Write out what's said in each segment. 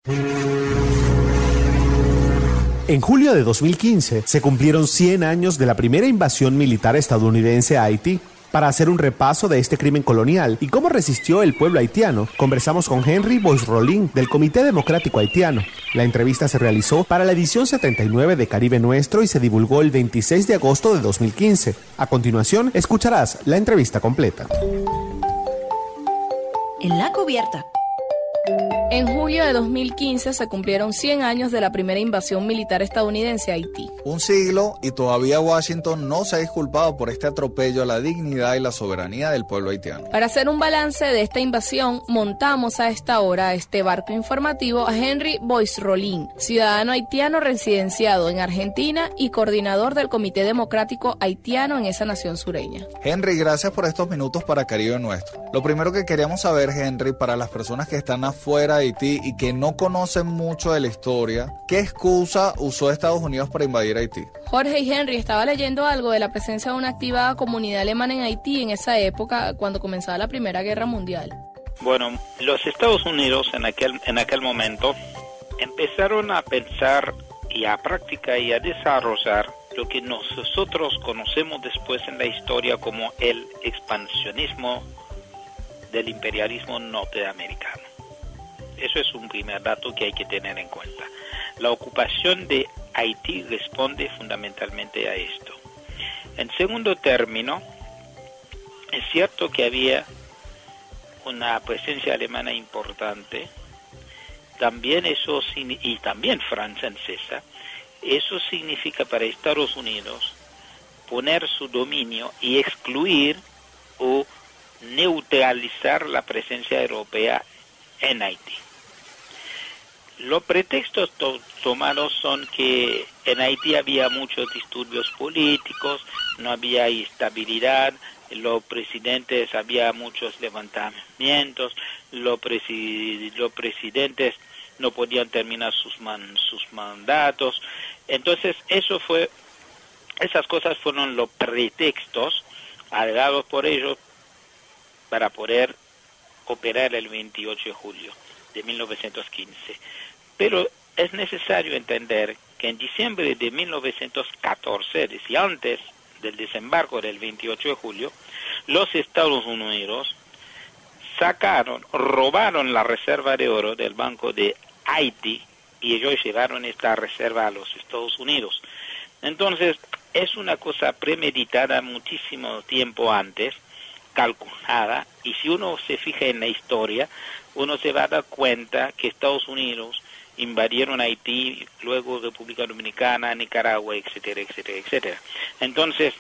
En julio de 2015 se cumplieron 100 años de la primera invasión militar estadounidense a Haití. Para hacer un repaso de este crimen colonial y cómo resistió el pueblo haitiano, conversamos con Henry Boisrolin del Comité Democrático Haitiano. La entrevista se realizó para la edición 79 de Caribe Nuestro y se divulgó el 26 de agosto de 2015. A continuación, escucharás la entrevista completa. En la cubierta. En julio de 2015 se cumplieron 100 años de la primera invasión militar estadounidense a Haití. Un siglo y todavía Washington no se ha disculpado por este atropello a la dignidad y la soberanía del pueblo haitiano. Para hacer un balance de esta invasión, montamos a esta hora a este barco informativo a Henry Boisrolin, ciudadano haitiano residenciado en Argentina y coordinador del Comité Democrático Haitiano en esa nación sureña. Henry, gracias por estos minutos para Caribe Nuestro. Lo primero que queríamos saber, Henry, para las personas que están afuera de Haití y que no conocen mucho de la historia, ¿qué excusa usó Estados Unidos para invadir Haití? Jorge y Henry, estaba leyendo algo de la presencia de una activa comunidad alemana en Haití en esa época, cuando comenzaba la Primera Guerra Mundial. Bueno, los Estados Unidos en aquel momento empezaron a pensar y a practicar y a desarrollar lo que nosotros conocemos después en la historia como el expansionismo del imperialismo norteamericano. Eso es un primer dato que hay que tener en cuenta. La ocupación de Haití responde fundamentalmente a esto. En segundo término, es cierto que había una presencia alemana importante, también y también francesa. Eso significa para Estados Unidos poner su dominio y excluir o neutralizar la presencia europea en Haití. Los pretextos tomados son que en Haití había muchos disturbios políticos, no había estabilidad, los presidentes había muchos levantamientos, los presidentes no podían terminar sus mandatos. Entonces esas cosas fueron los pretextos alegados por ellos para poder operar el 28 de julio de 1915. Pero es necesario entender que en diciembre de 1914, es decir, antes del desembarco del 28 de julio, los Estados Unidos robaron la reserva de oro del Banco de Haití y ellos llevaron esta reserva a los Estados Unidos. Entonces, es una cosa premeditada muchísimo tiempo antes, calculada, y si uno se fija en la historia, uno se va a dar cuenta que Estados Unidos invadieron Haití, luego República Dominicana, Nicaragua, etcétera, etcétera, etcétera. Entonces,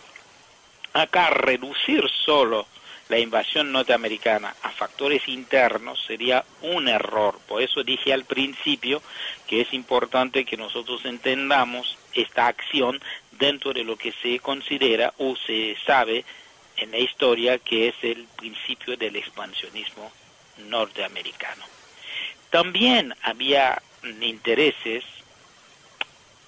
acá reducir solo la invasión norteamericana a factores internos sería un error. Por eso dije al principio que es importante que nosotros entendamos esta acción dentro de lo que se considera o se sabe en la historia que es el principio del expansionismo norteamericano. También había intereses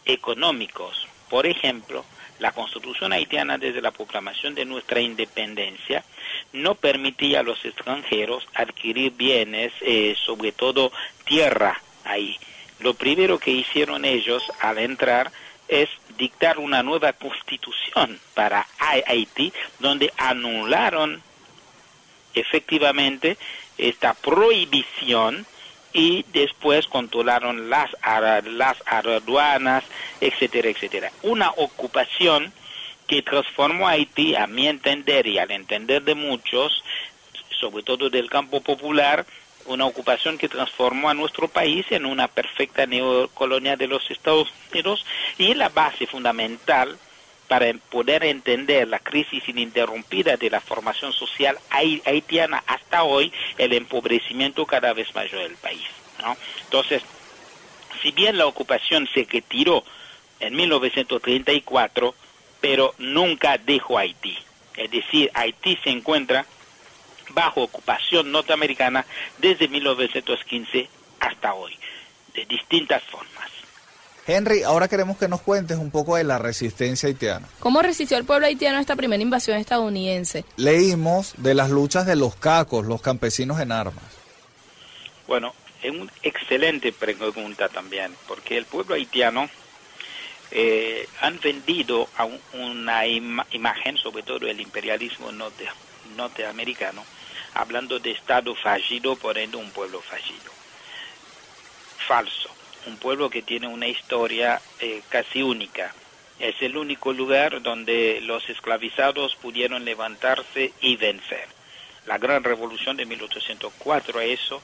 económicos. Por ejemplo, la Constitución haitiana desde la proclamación de nuestra independencia no permitía a los extranjeros adquirir bienes, sobre todo tierra ahí. Lo primero que hicieron ellos al entrar es dictar una nueva constitución para Haití, donde anularon efectivamente esta prohibición y después controlaron las aduanas, etcétera, etcétera. Una ocupación que transformó a Haití, a mi entender y al entender de muchos, sobre todo del campo popular, una ocupación que transformó a nuestro país en una perfecta neocolonia de los Estados Unidos y la base fundamental para poder entender la crisis ininterrumpida de la formación social haitiana hasta hoy, el empobrecimiento cada vez mayor del país, ¿no? Entonces, si bien la ocupación se retiró en 1934, pero nunca dejó Haití. Es decir, Haití se encuentra bajo ocupación norteamericana desde 1915 hasta hoy, de distintas formas. Henry, ahora queremos que nos cuentes un poco de la resistencia haitiana. ¿Cómo resistió el pueblo haitiano a esta primera invasión estadounidense? Leímos de las luchas de los cacos, los campesinos en armas. Bueno, Es una excelente pregunta también, porque el pueblo haitiano han vendido a una imagen, sobre todo el imperialismo norteamericano, hablando de Estado fallido, poniendo un pueblo fallido. Falso. Un pueblo que tiene una historia casi única. Es el único lugar donde los esclavizados pudieron levantarse y vencer. La gran revolución de 1804, eso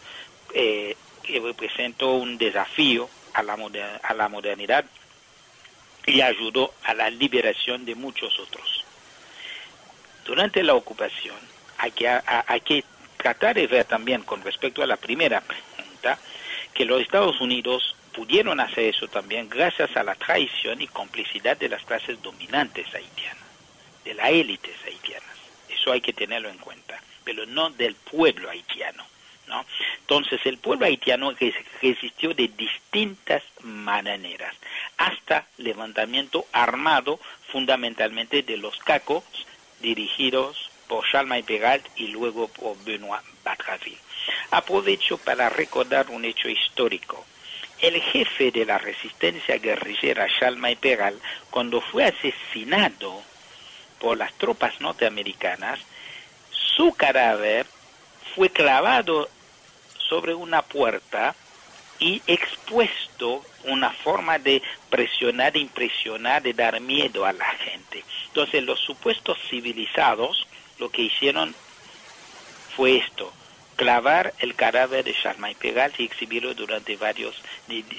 que representó un desafío a la modernidad y ayudó a la liberación de muchos otros. Durante la ocupación, hay que tratar de ver también, con respecto a la primera pregunta, que los Estados Unidos pudieron hacer eso también gracias a la traición y complicidad de las clases dominantes haitianas, de las élites haitianas. Eso hay que tenerlo en cuenta, pero no del pueblo haitiano, ¿no? Entonces, el pueblo haitiano resistió de distintas maneras, hasta levantamiento armado, fundamentalmente de los cacos, dirigidos por Chalmay Peralt y luego por Benoît Batraville. Aprovecho para recordar un hecho histórico. El jefe de la resistencia guerrillera, Chalmay Peralt, cuando fue asesinado por las tropas norteamericanas, su cadáver fue clavado sobre una puerta y expuesto, una forma de presionar, de impresionar, de dar miedo a la gente. Entonces los supuestos civilizados lo que hicieron fue esto: clavar el cadáver de Chalmay Peralt y exhibirlo durante varios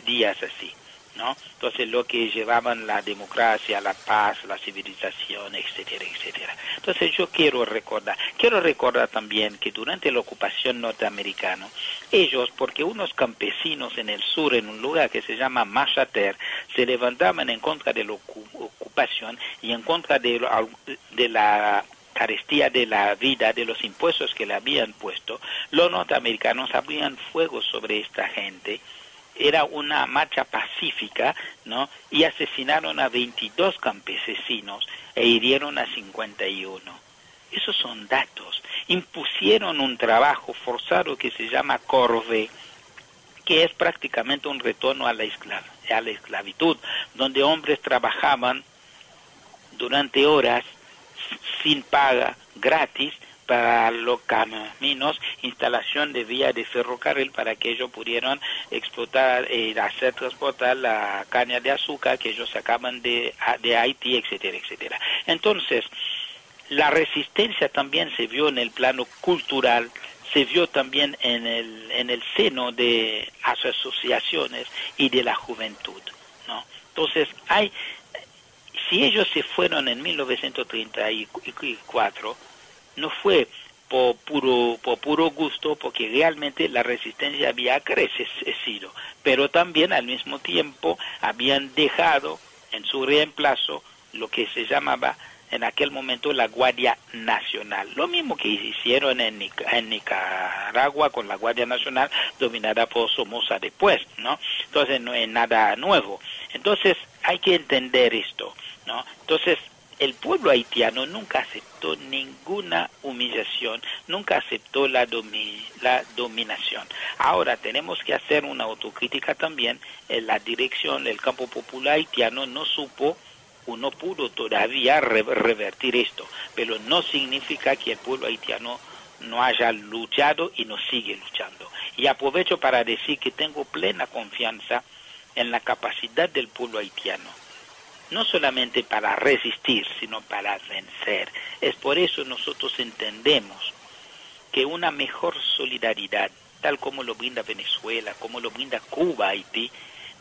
días así, ¿no? Entonces lo que llevaban la democracia, la paz, la civilización, etcétera, etcétera. Entonces yo quiero recordar también que durante la ocupación norteamericana, ellos, porque unos campesinos en el sur, en un lugar que se llama Machater, se levantaban en contra de la ocupación y en contra de la carestía de la vida, de los impuestos que le habían puesto, los norteamericanos abrían fuego sobre esta gente. Era una marcha pacífica, ¿no? Y asesinaron a 22 campesinos e hirieron a 51. Esos son datos. Impusieron un trabajo forzado que se llama corvée, que es prácticamente un retorno a la esclavitud, donde hombres trabajaban durante horas sin paga, gratis, para los caminos, instalación de vías de ferrocarril para que ellos pudieran explotar, hacer transportar la caña de azúcar que ellos sacaban de Haití, etcétera, etcétera. Entonces, la resistencia también se vio en el plano cultural, se vio también en el seno de las asociaciones y de la juventud, ¿no? Entonces, si ellos se fueron en 1934, no fue por puro gusto, porque realmente la resistencia había crecido, pero también al mismo tiempo habían dejado en su reemplazo lo que se llamaba en aquel momento la Guardia Nacional. Lo mismo que hicieron en Nicaragua con la Guardia Nacional, dominada por Somoza después, ¿no? Entonces no es nada nuevo. Entonces hay que entender esto, ¿no? Entonces el pueblo haitiano nunca aceptó ninguna humillación, nunca aceptó la dominación. Ahora tenemos que hacer una autocrítica también. En la dirección del campo popular haitiano no supo o no pudo todavía revertir esto, pero no significa que el pueblo haitiano no haya luchado y no sigue luchando. Y aprovecho para decir que tengo plena confianza en la capacidad del pueblo haitiano, no solamente para resistir, sino para vencer. Es por eso nosotros entendemos que una mejor solidaridad, tal como lo brinda Venezuela, como lo brinda Cuba, Haití,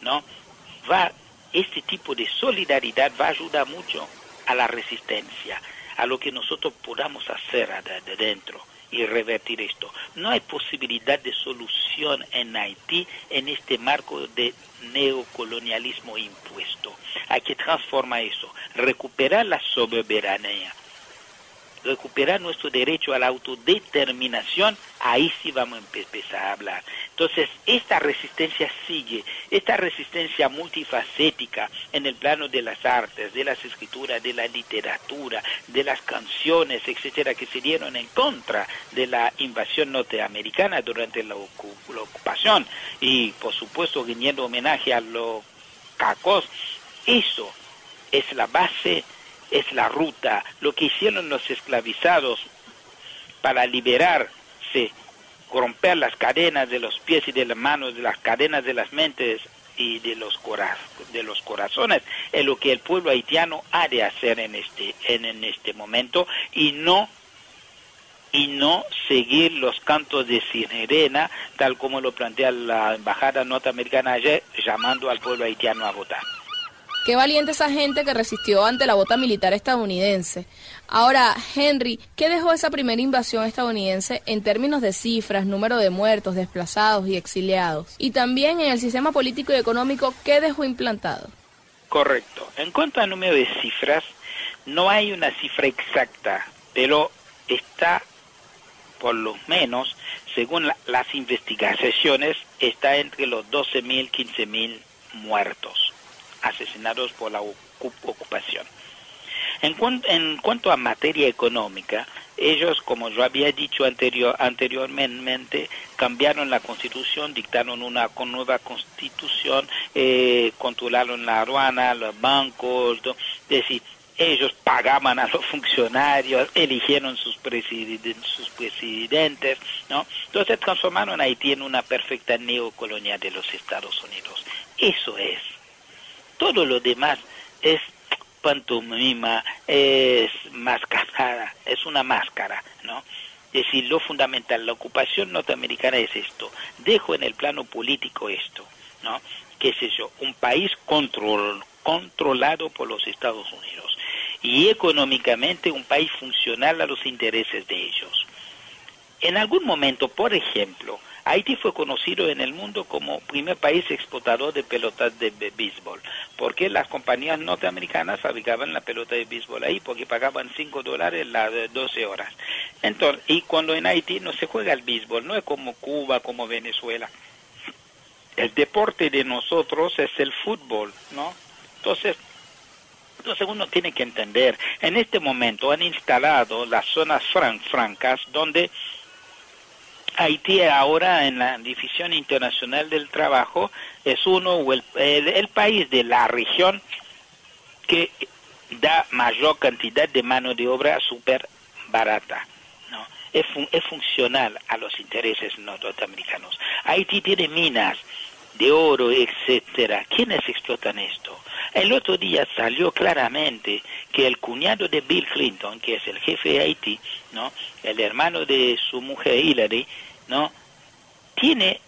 ¿no? Este tipo de solidaridad va a ayudar mucho a la resistencia, a lo que nosotros podamos hacer de dentro y revertir esto. No hay posibilidad de solución en Haití en este marco de neocolonialismo impuesto. Hay que transformar eso, recuperar la soberanía recuperar nuestro derecho a la autodeterminación, ahí sí vamos a empezar a hablar. Entonces, esta resistencia sigue, esta resistencia multifacética en el plano de las artes, de las escrituras, de la literatura, de las canciones, etcétera, que se dieron en contra de la invasión norteamericana durante la ocupación, y por supuesto rindiendo homenaje a los cacos. Eso es la base, es la ruta, lo que hicieron los esclavizados para liberarse, romper las cadenas de los pies y de las manos, de las cadenas de las mentes y de los corazones, es lo que el pueblo haitiano ha de hacer en este momento, y no seguir los cantos de sirena, tal como lo plantea la embajada norteamericana ayer, llamando al pueblo haitiano a votar. Qué valiente esa gente que resistió ante la bota militar estadounidense. Ahora, Henry, ¿qué dejó esa primera invasión estadounidense en términos de cifras, número de muertos, desplazados y exiliados? Y también en el sistema político y económico, ¿qué dejó implantado? Correcto. En cuanto al número de cifras, no hay una cifra exacta, pero está, por lo menos, según las investigaciones, está entre los 12.000, 15.000 muertos asesinados por la ocupación. En cuanto a materia económica, ellos, como yo había dicho anteriormente, cambiaron la constitución, dictaron una nueva constitución, controlaron la aduana, los bancos, es decir, ellos pagaban a los funcionarios, eligieron sus presidentes, ¿no? Entonces transformaron a Haití en una perfecta neocolonia de los Estados Unidos. Eso es. Todo lo demás es pantomima, es mascarada, es una máscara, ¿no? Es decir, lo fundamental, la ocupación norteamericana es esto. Dejo en el plano político esto, ¿no? ¿Qué sé yo? Un país controlado por los Estados Unidos. Y económicamente un país funcional a los intereses de ellos. En algún momento, por ejemplo, Haití fue conocido en el mundo como primer país exportador de pelotas de béisbol, porque las compañías norteamericanas fabricaban la pelota de béisbol ahí, porque pagaban $5 las 12 horas. Entonces, y cuando en Haití no se juega el béisbol, no es como Cuba, como Venezuela. El deporte de nosotros es el fútbol, ¿no? Entonces uno tiene que entender, en este momento han instalado las zonas francas, donde Haití ahora en la División Internacional del Trabajo es el país de la región que da mayor cantidad de mano de obra súper barata, ¿no? Es funcional a los intereses norteamericanos. Haití tiene minas de oro, etcétera. ¿Quiénes explotan esto? El otro día salió claramente que el cuñado de Bill Clinton, que es el jefe de Haití, ¿no?, el hermano de su mujer Hillary, ¿no?, tiene,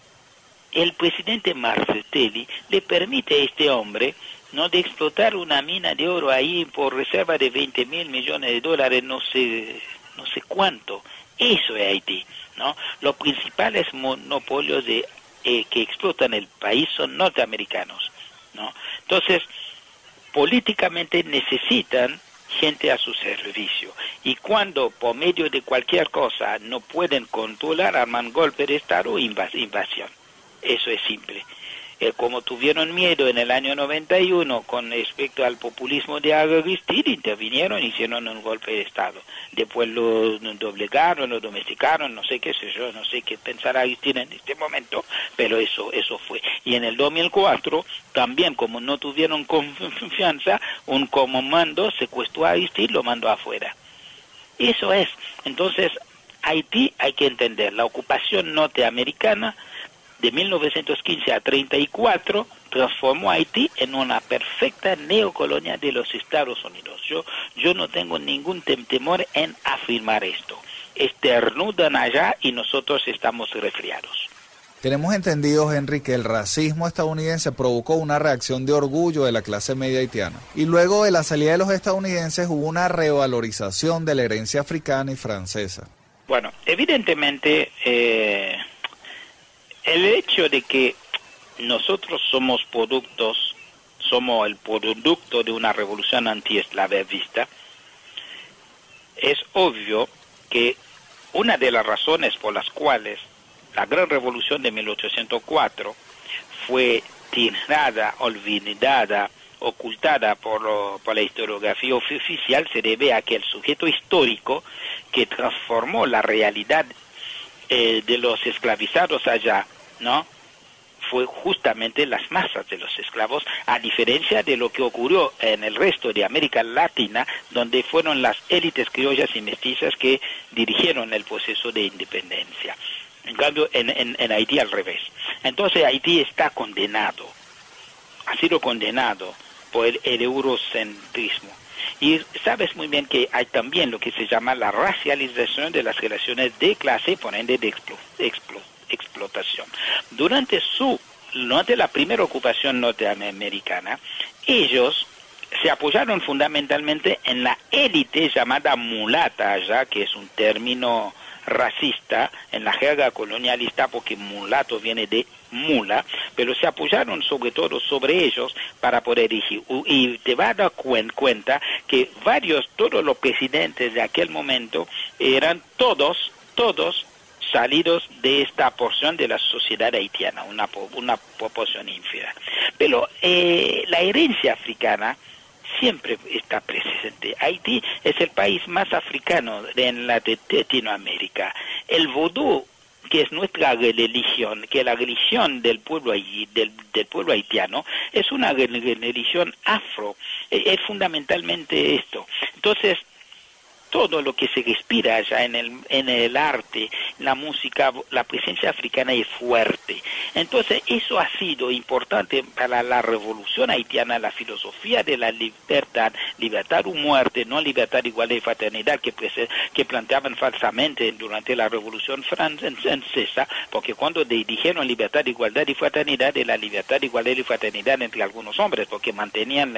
el presidente Marcelli le permite a este hombre, ¿no?, de explotar una mina de oro ahí por reserva de $20.000 millones, no sé cuánto. Eso es Haití, ¿no? Los principales monopolios que explotan el país son norteamericanos, ¿no? Entonces, políticamente necesitan gente a su servicio, y cuando por medio de cualquier cosa no pueden controlar, arman golpe de Estado o invasión. Eso es simple. Como tuvieron miedo en el año 91 con respecto al populismo de Aristide, intervinieron y hicieron un golpe de Estado. Después lo doblegaron, lo domesticaron, no sé qué sé yo, no sé qué pensará Aristide en este momento, pero eso fue. Y en el 2004, también como no tuvieron confianza, un comando secuestró a Aristide y lo mandó afuera. Eso es. Entonces, Haití, hay que entender, la ocupación norteamericana de 1915 a 34 transformó a Haití en una perfecta neocolonia de los Estados Unidos. Yo no tengo ningún temor en afirmar esto. Esternudan allá y nosotros estamos resfriados. Tenemos entendido, Henry, que el racismo estadounidense provocó una reacción de orgullo de la clase media haitiana. Y luego de la salida de los estadounidenses hubo una revalorización de la herencia africana y francesa. Bueno, evidentemente el hecho de que nosotros somos el producto de una revolución antiesclavista, es obvio que una de las razones por las cuales la gran revolución de 1804 fue tirada, olvidada, ocultada por la historiografía oficial, se debe a que el sujeto histórico que transformó la realidad de los esclavizados allá, ¿no?, fue justamente las masas de los esclavos, a diferencia de lo que ocurrió en el resto de América Latina, donde fueron las élites criollas y mestizas que dirigieron el proceso de independencia. En cambio, en Haití al revés. Entonces Haití está condenado, ha sido condenado por el eurocentrismo. Y sabes muy bien que hay también lo que se llama la racialización de las relaciones de clase, por ende de explotación. Durante la primera ocupación norteamericana, ellos se apoyaron fundamentalmente en la élite llamada mulata allá, que es un término racista en la jerga colonialista, porque mulato viene de mula, pero se apoyaron sobre todo sobre ellos para poder elegir. Y te vas a dar cuenta que todos los presidentes de aquel momento eran todos salidos de esta porción de la sociedad haitiana, una proporción ínfima. Pero la herencia africana siempre está presente. Haití es el país más africano en Latinoamérica. El vodú, que es nuestra religión, que es la religión del pueblo haitiano, es una religión afro. Es fundamentalmente esto. Entonces, todo lo que se respira allá en el arte, la música, la presencia africana es fuerte. Entonces, eso ha sido importante para la revolución haitiana, la filosofía de la libertad o muerte, no libertad, igualdad y fraternidad, que planteaban falsamente durante la revolución francesa, porque cuando dijeron libertad, igualdad y fraternidad, era la libertad, igualdad y fraternidad entre algunos hombres, porque mantenían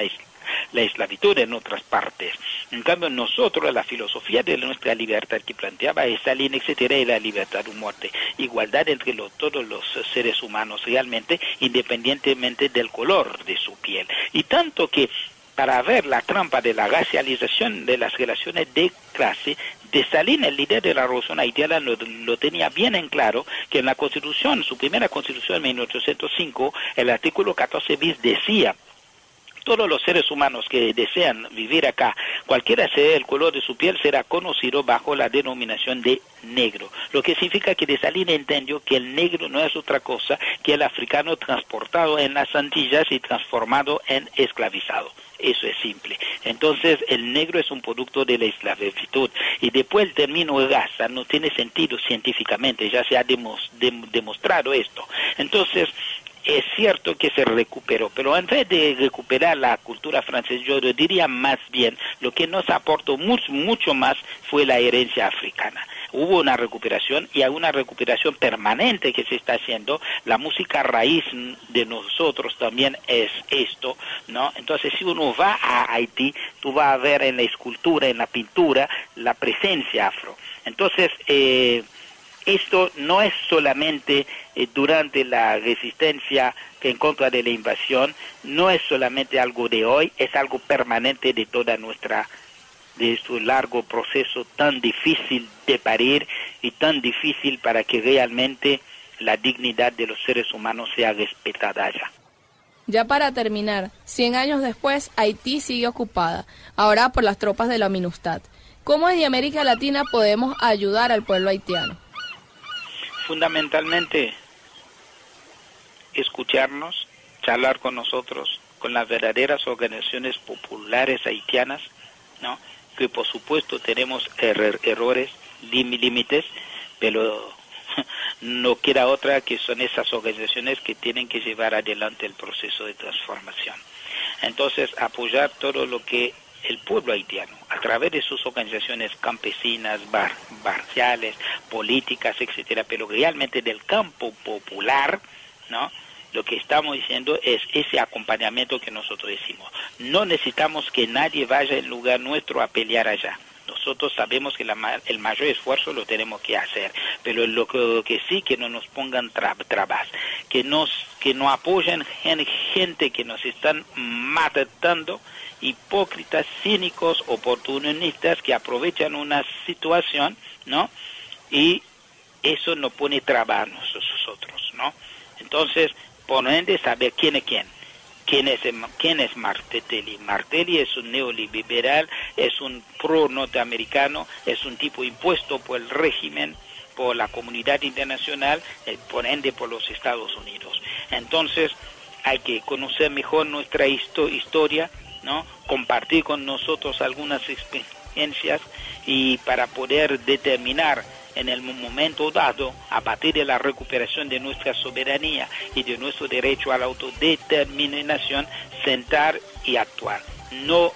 la esclavitud en otras partes. En cambio, nosotros, la filosofía de nuestra libertad que planteaba esa línea, etcétera, era la libertad o muerte, igualdad entre todos los seres humanos realmente, independientemente del color de su piel. Y tanto que para ver la trampa de la racialización de las relaciones de clase, Dessalines, el líder de la revolución haitiana, lo tenía bien en claro, que en la Constitución, su primera Constitución en 1805, el artículo 14 bis decía: todos los seres humanos que desean vivir acá, cualquiera sea el color de su piel, será conocido bajo la denominación de negro. Lo que significa que Dessalines entendió que el negro no es otra cosa que el africano transportado en las Antillas y transformado en esclavizado. Eso es simple. Entonces, el negro es un producto de la esclavitud. Y después el término raza no tiene sentido científicamente, ya se ha demostrado esto. Entonces, es cierto que se recuperó, pero en vez de recuperar la cultura francesa, yo diría más bien, lo que nos aportó mucho más fue la herencia africana. Hubo una recuperación y hay una recuperación permanente que se está haciendo. La música raíz de nosotros también es esto, ¿no? Entonces, si uno va a Haití, tú vas a ver en la escultura, en la pintura, la presencia afro. Entonces, esto no es solamente durante la resistencia en contra de la invasión, no es solamente algo de hoy, es algo permanente de toda de su largo proceso tan difícil de parir y tan difícil para que realmente la dignidad de los seres humanos sea respetada allá. Ya para terminar, 100 años después, Haití sigue ocupada, ahora por las tropas de la MINUSTAH. ¿Cómo desde América Latina podemos ayudar al pueblo haitiano? Fundamentalmente, escucharnos, charlar con nosotros, con las verdaderas organizaciones populares haitianas, ¿no? Que por supuesto tenemos errores, límites, pero no queda otra que son esas organizaciones que tienen que llevar adelante el proceso de transformación. Entonces, apoyar todo lo que el pueblo haitiano, a través de sus organizaciones campesinas, barriales, políticas, etcétera, pero realmente del campo popular, ¿no? Lo que estamos diciendo es ese acompañamiento que nosotros decimos. No necesitamos que nadie vaya en lugar nuestro a pelear allá. Nosotros sabemos que el mayor esfuerzo lo tenemos que hacer, pero lo que sí, que no nos pongan trabas, que no apoyen gente que nos están matando, hipócritas, cínicos, oportunistas que aprovechan una situación, ¿no? Y eso nos pone trabas a nosotros, ¿no? Entonces, por ende, saber quién es quién. ¿Quién es Martelli? Martelli es un neoliberal, es un pro-norteamericano, es un tipo impuesto por el régimen, por la comunidad internacional, por ende por los Estados Unidos. Entonces, hay que conocer mejor nuestra historia, ¿no? Compartir con nosotros algunas experiencias y para poder determinar en el momento dado, a partir de la recuperación de nuestra soberanía y de nuestro derecho a la autodeterminación, sentar y actuar. No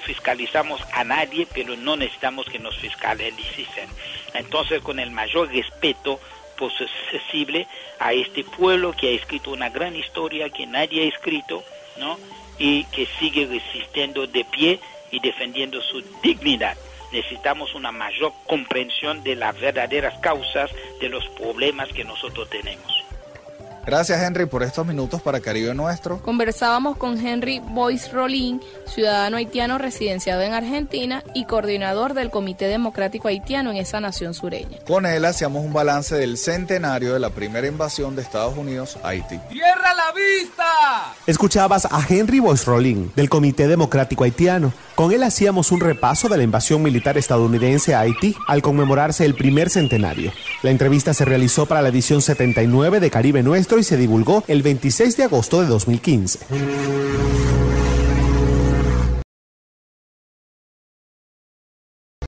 fiscalizamos a nadie, pero no necesitamos que nos fiscalicen. Entonces, con el mayor respeto posible a este pueblo que ha escrito una gran historia que nadie ha escrito, ¿no? Y que sigue resistiendo de pie y defendiendo su dignidad. Necesitamos una mayor comprensión de las verdaderas causas de los problemas que nosotros tenemos. Gracias, Henry, por estos minutos para Caribe Nuestro. Conversábamos con Henry Boyce Rolín, ciudadano haitiano residenciado en Argentina y coordinador del Comité Democrático Haitiano en esa nación sureña. Con él hacíamos un balance del centenario de la primera invasión de Estados Unidos a Haití. ¡Cierra la vista! Escuchabas a Henry Boyce Rolín, del Comité Democrático Haitiano. Con él hacíamos un repaso de la invasión militar estadounidense a Haití al conmemorarse el primer centenario. La entrevista se realizó para la edición 79 de Caribe Nuestro y se divulgó el 26 de agosto de 2015.